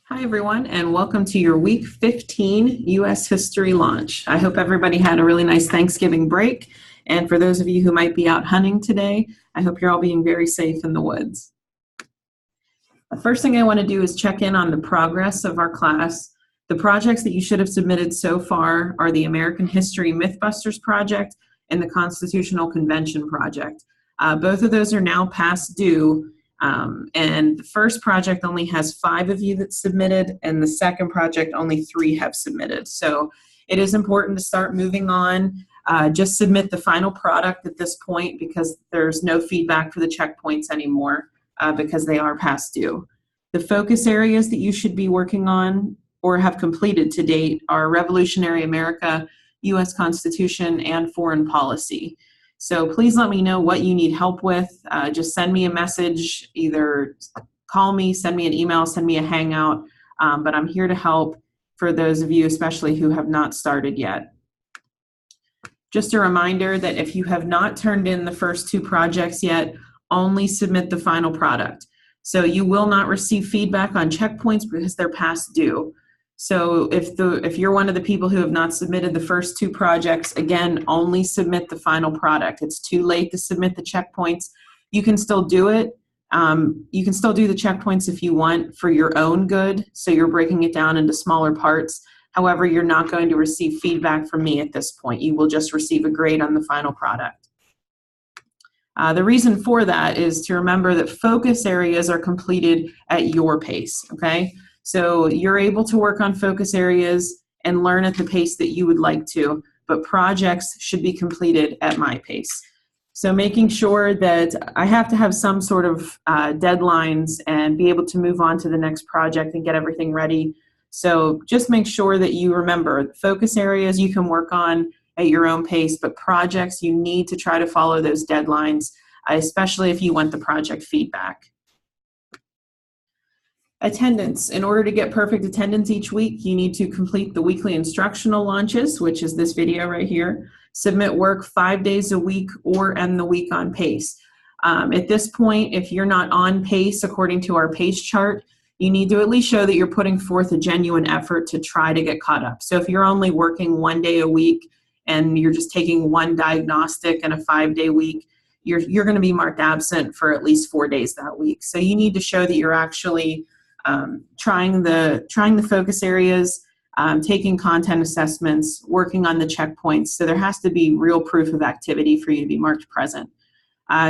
Hi, everyone, and welcome to your Week 15 U.S. History launch. I hope everybody had a really nice Thanksgiving break. And for those of you who might be out hunting today, I hope you're all being very safe in the woods. The first thing I want to do is check in on the progress of our class. The projects that you should have submitted so far are the American History Mythbusters project and the Constitutional Convention project. Both of those are now past due. And the first project only has 5 of you that submitted, and the second project only 3 have submitted. So it is important to start moving on. Just submit the final product at this point because there's no feedback for the checkpoints anymore because they are past due. The focus areas that you should be working on or have completed to date are Revolutionary America, U.S. Constitution, and foreign policy. So please let me know what you need help with. Just send me a message, either call me, send me an email, send me a hangout, but I'm here to help for those of you especially who have not started yet. Just a reminder that if you have not turned in the first 2 projects yet, only submit the final product. So you will not receive feedback on checkpoints because they're past due. So if you're one of the people who have not submitted the first 2 projects, again, only submit the final product. It's too late to submit the checkpoints. You can still do it. You can still do the checkpoints if you want for your own good. So you're breaking it down into smaller parts. However, you're not going to receive feedback from me at this point. You will just receive a grade on the final product. The reason for that is to remember that focus areas are completed at your pace, okay? So you're able to work on focus areas and learn at the pace that you would like to, but projects should be completed at my pace. So making sure that I have to have some sort of deadlines and be able to move on to the next project and get everything ready. So just make sure that you remember focus areas you can work on at your own pace, but projects you need to try to follow those deadlines, especially if you want the project feedback. Attendance. In order to get perfect attendance each week, you need to complete the weekly instructional launches, which is this video right here. Submit work 5 days a week or end the week on pace. At this point, if you're not on pace according to our pace chart, you need to at least show that you're putting forth a genuine effort to try to get caught up. So if you're only working 1 day a week and you're just taking 1 diagnostic in a 5-day week, you're going to be marked absent for at least 4 days that week. So you need to show that you're actually trying the focus areas, taking content assessments, working on the checkpoints. So there has to be real proof of activity for you to be marked present.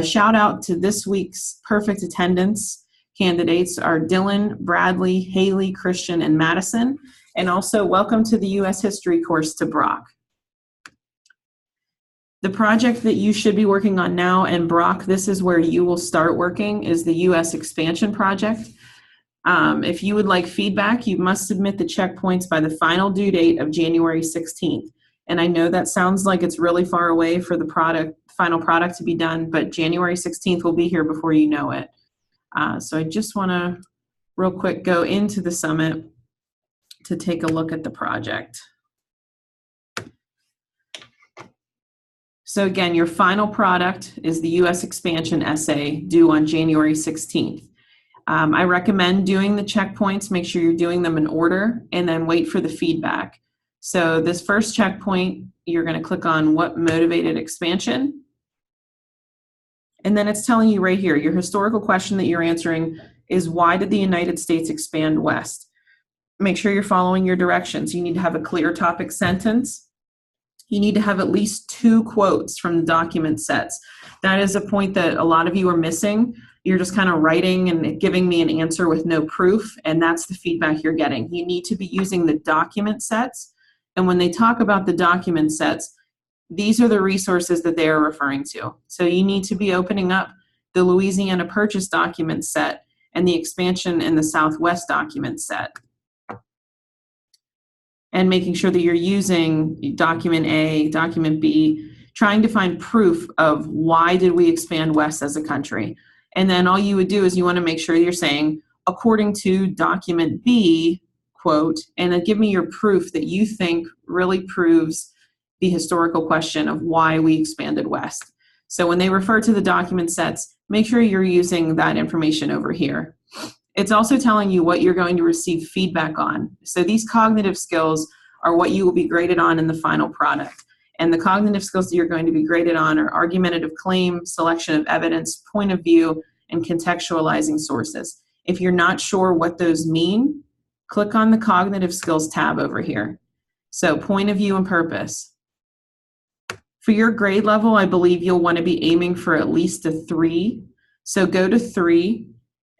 Shout out to this week's perfect attendance candidates are Dylan, Bradley, Haley, Christian, and Madison. And also welcome to the U.S. History course to Brock. The project that you should be working on now, and Brock, this is where you will start working, is the U.S. Expansion Project. If you would like feedback, you must submit the checkpoints by the final due date of January 16th. And I know that sounds like it's really far away for the final product to be done, but January 16th will be here before you know it. So I just want to real quick go into the summit to take a look at the project. So again, your final product is the U.S. Expansion essay due on January 16th. I recommend doing the checkpoints, make sure you're doing them in order, and then wait for the feedback. So this first checkpoint, you're going to click on what motivated expansion. And then it's telling you right here, your historical question that you're answering is why did the United States expand west? Make sure you're following your directions. You need to have a clear topic sentence. You need to have at least 2 quotes from the document sets. That is a point that a lot of you are missing. You're just kind of writing and giving me an answer with no proof, and that's the feedback you're getting. You need to be using the document sets, and when they talk about the document sets, these are the resources that they are referring to. So you need to be opening up the Louisiana Purchase document set and the Expansion in the Southwest document set, and making sure that you're using document A, document B, trying to find proof of why did we expand west as a country. And then all you would do is you want to make sure you're saying, according to document B, quote, and then give me your proof that you think really proves the historical question of why we expanded west. So when they refer to the document sets, make sure you're using that information over here. It's also telling you what you're going to receive feedback on. So these cognitive skills are what you will be graded on in the final product. And the cognitive skills that you're going to be graded on are argumentative claim, selection of evidence, point of view, and contextualizing sources. If you're not sure what those mean, click on the cognitive skills tab over here. So point of view and purpose. For your grade level, I believe you'll want to be aiming for at least a 3. So go to 3.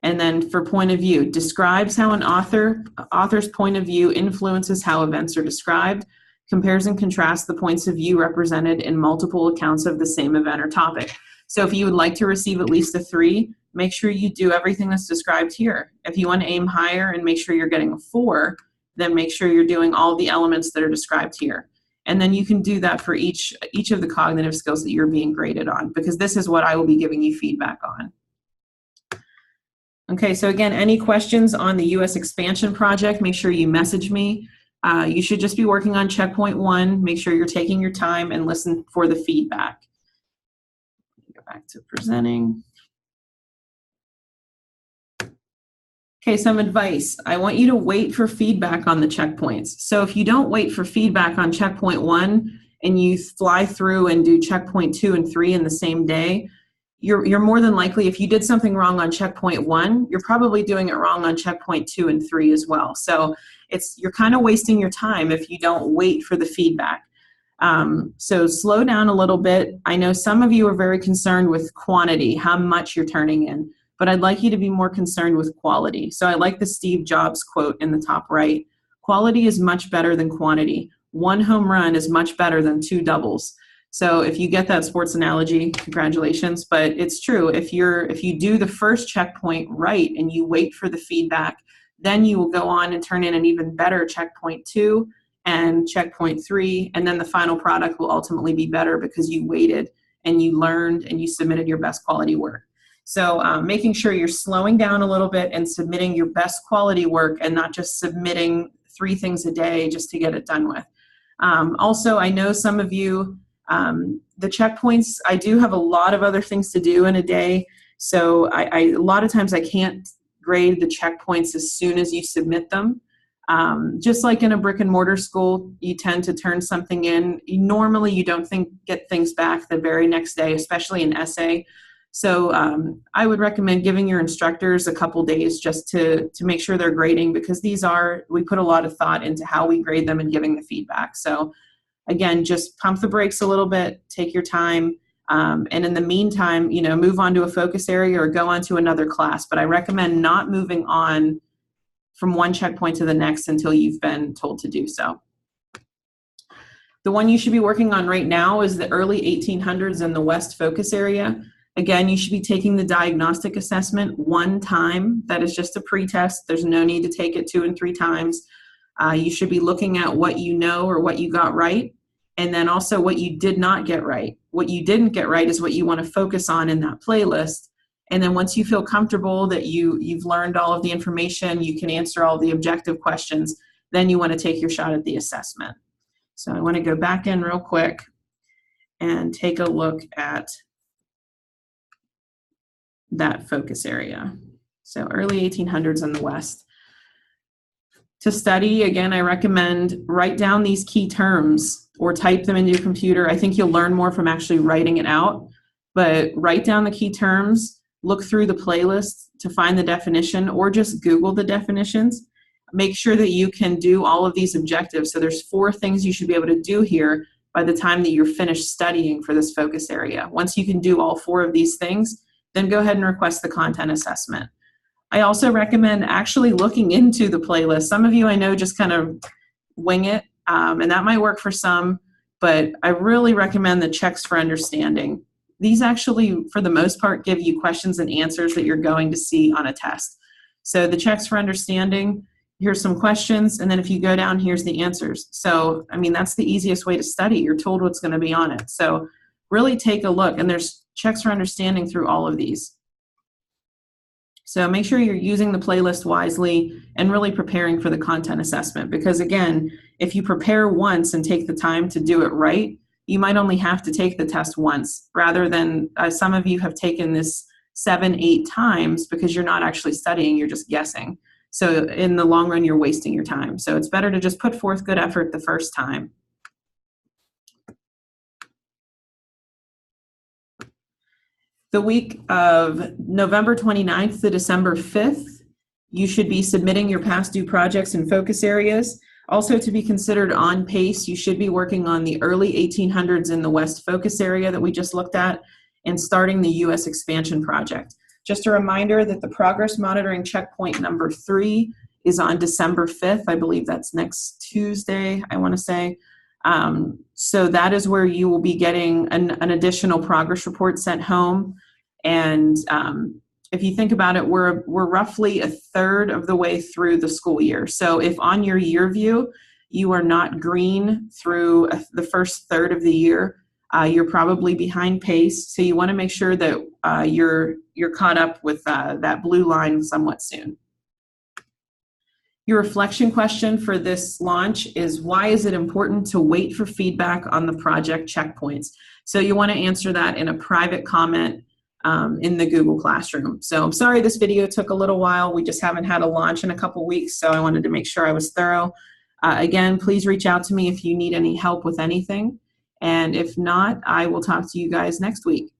And then for point of view, describes how an author's point of view influences how events are described, compares and contrasts the points of view represented in multiple accounts of the same event or topic. So if you would like to receive at least a 3, make sure you do everything that's described here. If you want to aim higher and make sure you're getting a 4, then make sure you're doing all the elements that are described here. And then you can do that for each of the cognitive skills that you're being graded on, because this is what I will be giving you feedback on. Okay, so again, any questions on the U.S. expansion project, make sure you message me. You should just be working on checkpoint 1. Make sure you're taking your time and listen for the feedback. Go back to presenting. Okay, some advice. I want you to wait for feedback on the checkpoints. So if you don't wait for feedback on checkpoint 1 and you fly through and do checkpoint 2 and 3 in the same day, you're more than likely, if you did something wrong on checkpoint 1, you're probably doing it wrong on checkpoint 2 and 3 as well. So you're kind of wasting your time if you don't wait for the feedback. So slow down a little bit. I know some of you are very concerned with quantity, how much you're turning in, but I'd like you to be more concerned with quality. So I like the Steve Jobs quote in the top right. Quality is much better than quantity. 1 home run is much better than 2 doubles. So if you get that sports analogy, congratulations, but it's true. If you do the first checkpoint right and you wait for the feedback, then you will go on and turn in an even better checkpoint 2 and checkpoint 3, and then the final product will ultimately be better because you waited and you learned and you submitted your best quality work. So making sure you're slowing down a little bit and submitting your best quality work and not just submitting 3 things a day just to get it done with. Also, I know some of you, the checkpoints, I do have a lot of other things to do in a day. So a lot of times I can't grade the checkpoints as soon as you submit them. Just like in a brick and mortar school, you tend to turn something in. Normally you don't get things back the very next day, especially an essay. So I would recommend giving your instructors a couple days just to make sure they're grading, because we put a lot of thought into how we grade them and giving the feedback. So again, just pump the brakes a little bit, take your time, and in the meantime, move on to a focus area or go on to another class. But I recommend not moving on from one checkpoint to the next until you've been told to do so. The one you should be working on right now is the early 1800s in the West focus area. Again, you should be taking the diagnostic assessment 1 time. That is just a pretest. There's no need to take it 2 and 3 times. You should be looking at what you know or what you got right, and then also what you did not get right. What you didn't get right is what you want to focus on in that playlist. And then once you feel comfortable that you've learned all of the information, you can answer all the objective questions, then you want to take your shot at the assessment. So I want to go back in real quick and take a look at that focus area. So early 1800s in the West. To study, again, I recommend write down these key terms or type them into your computer. I think you'll learn more from actually writing it out, but write down the key terms, look through the playlist to find the definition, or just Google the definitions. Make sure that you can do all of these objectives. So there's 4 things you should be able to do here by the time that you're finished studying for this focus area. Once you can do all 4 of these things, then go ahead and request the content assessment. I also recommend actually looking into the playlist. Some of you I know just kind of wing it, and that might work for some, but I really recommend the checks for understanding. These actually, for the most part, give you questions and answers that you're going to see on a test. So the checks for understanding, here's some questions, and then if you go down, here's the answers. So, I mean, that's the easiest way to study. You're told what's going to be on it. So really take a look, and there's checks for understanding through all of these. So make sure you're using the playlist wisely and really preparing for the content assessment, because again, if you prepare once and take the time to do it right, you might only have to take the test once, rather than some of you have taken this 7, 8 times because you're not actually studying, you're just guessing. So in the long run, you're wasting your time. So it's better to just put forth good effort the first time. The week of November 29th to December 5th, you should be submitting your past due projects and focus areas. Also to be considered on pace, you should be working on the early 1800s in the West focus area that we just looked at and starting the U.S. expansion project. Just a reminder that the progress monitoring checkpoint number 3 is on December 5th. I believe that's next Tuesday, I want to say. So that is where you will be getting an additional progress report sent home. And if you think about it, we're roughly a third of the way through the school year. So if on your year view, you are not green through the first third of the year, you're probably behind pace. So you want to make sure that you're caught up with that blue line somewhat soon. Your reflection question for this launch is, why is it important to wait for feedback on the project checkpoints? So you want to answer that in a private comment in the Google Classroom. So I'm sorry this video took a little while. We just haven't had a launch in a couple weeks, so I wanted to make sure I was thorough. Again, please reach out to me if you need any help with anything. And if not, I will talk to you guys next week.